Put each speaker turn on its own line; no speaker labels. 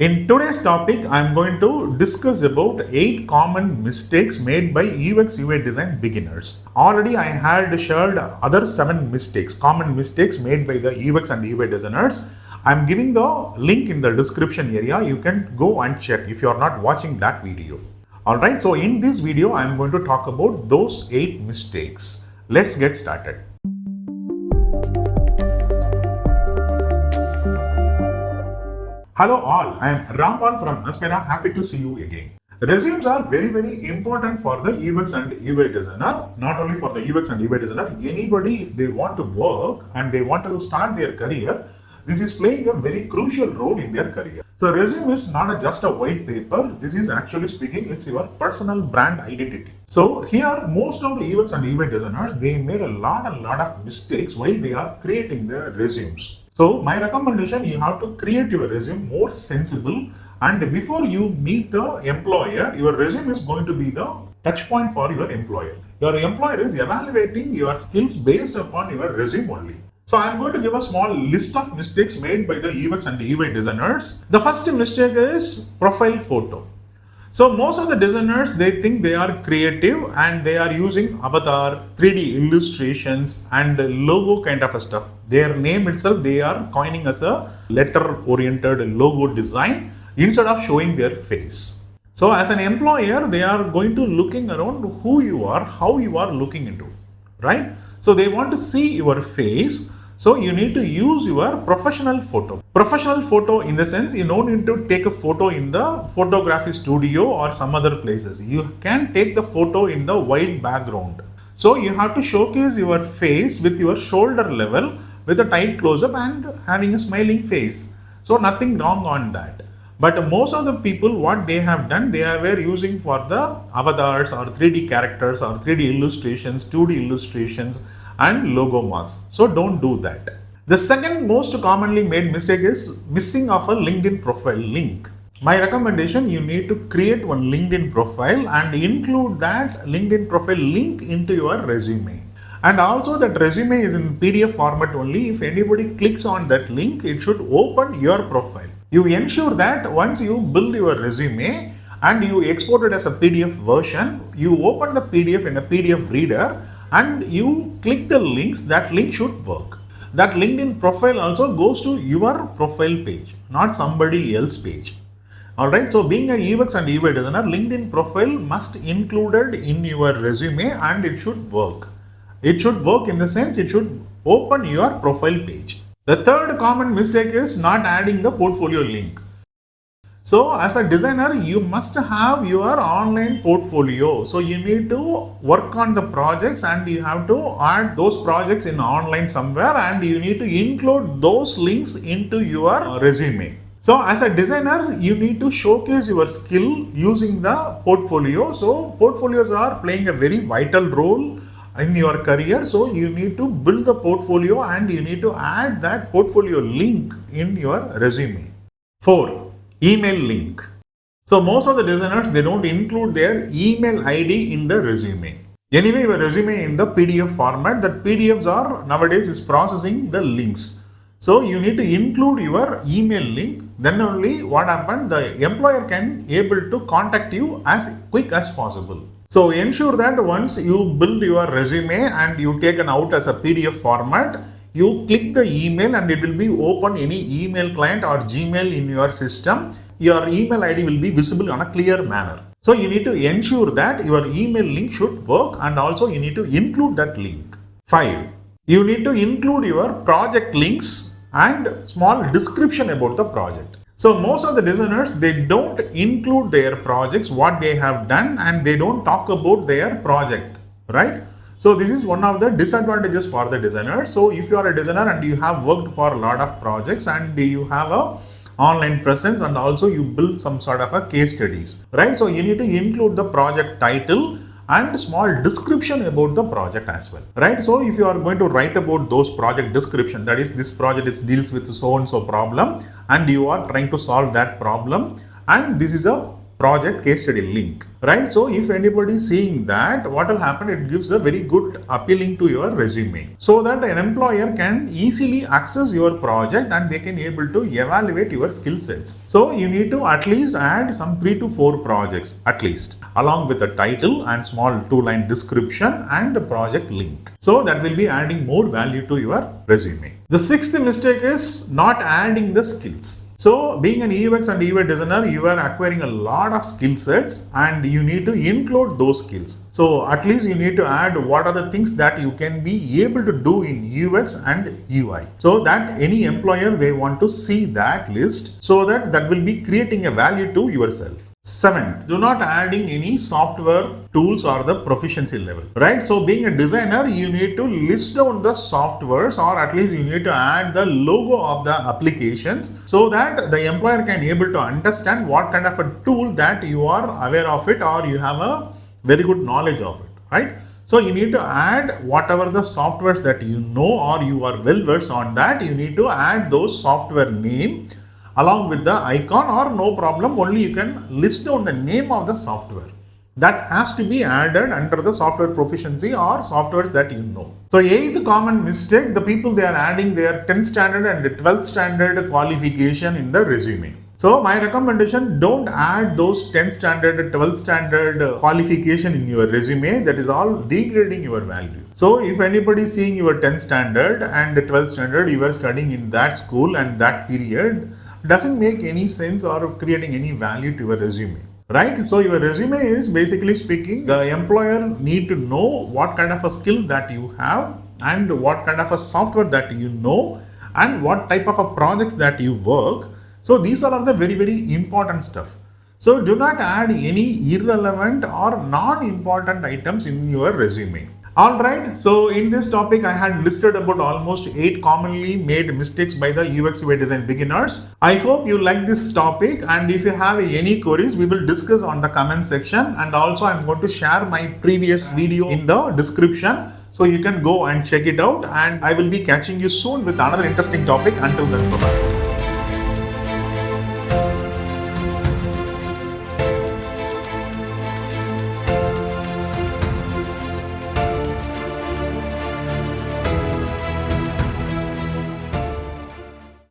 In today's topic, I am going to discuss about 8 common mistakes made by UX UI design beginners. Already I had shared other 7 mistakes, common mistakes made by the UX and UI designers. I am giving the link in the description area. You can go and check if you are not watching that video. Alright, so in this video, I am going to talk about those 8 mistakes. Let's get started. Hello all, I am Rambal from Aspira. Happy to see you again. Resumes are very important for the UX and UI designer. Not only for the UX and UI designer, anybody if they want to work and they want to start their career, this is playing a very crucial role in their career. So resume is not just a white paper. This is actually speaking, it's your personal brand identity. So here most of the UX and UI designers, they made a lot of mistakes while they are creating their resumes. So my recommendation, you have to create your resume more sensible, and before you meet the employer, your resume is going to be the touch point for your employer. Your employer is evaluating your skills based upon your resume only. So I am going to give a small list of mistakes made by the UX and UI designers. The first mistake is profile photo. So most of the designers, they think they are creative and they are using avatar, 3D illustrations and logo kind of a stuff. Their name itself, they are coining as a letter-oriented logo design instead of showing their face. So as an employer, they are going to looking around who you are, how you are looking into, right? So they want to see your face. So you need to use your professional photo. Professional photo in the sense, you don't need to take a photo in the photography studio or some other places. You can take the photo in the white background. So you have to showcase your face with your shoulder level with a tight close-up and having a smiling face. So nothing wrong on that. But most of the people, what they have done, they were using for the avatars or 3D characters or 3D illustrations, 2D illustrations and logo marks. So don't do that. The second most commonly made mistake is missing of a LinkedIn profile link. My recommendation, you need to create one LinkedIn profile and include that LinkedIn profile link into your resume. And also that resume is in PDF format only. If anybody clicks on that link, it should open your profile. You ensure that once you build your resume and you export it as a PDF version, you open the PDF in a PDF reader and you click the links, that link should work. That LinkedIn profile also goes to your profile page, not somebody else's page. Alright, so being a UX and UI designer, LinkedIn profile must included in your resume and it should work. It should work in the sense it should open your profile page. The third common mistake is not adding the portfolio link. So as a designer, you must have your online portfolio. So you need to work on the projects and you have to add those projects in online somewhere and you need to include those links into your resume. So as a designer, you need to showcase your skill using the portfolio. So portfolios are playing a very vital role in your career. So you need to build the portfolio and you need to add that portfolio link in your resume. 4. Email link. So most of the designers, they don't include their email ID in the resume. Anyway, your resume in the PDF format, that PDFs are nowadays is processing the links. So you need to include your email link. Then only what happened, the employer can able to contact you as quick as possible. So ensure that once you build your resume and you take it out as a PDF format, you click the email and it will be open any email client or Gmail in your system. Your email ID will be visible on a clear manner. So you need to ensure that your email link should work and also you need to include that link. 5. You need to include your project links and small description about the project. So most of the designers, they don't include their projects, what they have done, and they don't talk about their project, right? So this is one of the disadvantages for the designer. So if you are a designer and you have worked for a lot of projects and you have a online presence and also you build some sort of a case studies, right? So you need to include the project title and small description about the project as well, right? So if you are going to write about those project description, that is this project deals with so and so problem and you are trying to solve that problem and this is a project case study link. right? So if anybody is seeing that, what will happen, it gives a very good appealing to your resume, so that an employer can easily access your project and they can able to evaluate your skill sets. So you need to at least add some 3 to 4 projects at least, along with the title and small 2-line description and the project link. So that will be adding more value to your resume. The sixth mistake is not adding the skills. So being an UX and UI designer, you are acquiring a lot of skill sets and you need to include those skills. So at least you need to add what are the things that you can be able to do in UX and UI, so that any employer, they want to see that list, so that will be creating a value to yourself. Seventh, do not adding any software tools or the proficiency level, right? So being a designer, you need to list down the softwares, or at least you need to add the logo of the applications, so that the employer can able to understand what kind of a tool that you are aware of it, or you have a very good knowledge of it, right? So you need to add whatever the softwares that you know or you are well versed on that, you need to add those software name along with the icon, or no problem, only you can list down the name of the software. That has to be added under the software proficiency or softwares that you know. So eighth common mistake, the people, they are adding their 10th standard and 12th standard qualification in the resume. So my recommendation, don't add those 10th standard, 12th standard qualification in your resume. That is all degrading your value. So if anybody is seeing your 10th standard and 12th standard, you are studying in that school and that period, doesn't make any sense or creating any value to your resume, right? So your resume is basically speaking, the employer need to know what kind of a skill that you have and what kind of a software that you know and what type of a projects that you work. So these are the very, very important stuff. So do not add any irrelevant or non-important items in your resume. Alright, so in this topic I had listed about almost 8 commonly made mistakes by the UX UI design beginners. I hope you like this topic, and if you have any queries, we will discuss on the comment section, and also I'm going to share my previous video in the description, so you can go and check it out, and I will be catching you soon with another interesting topic. Until then, bye-bye.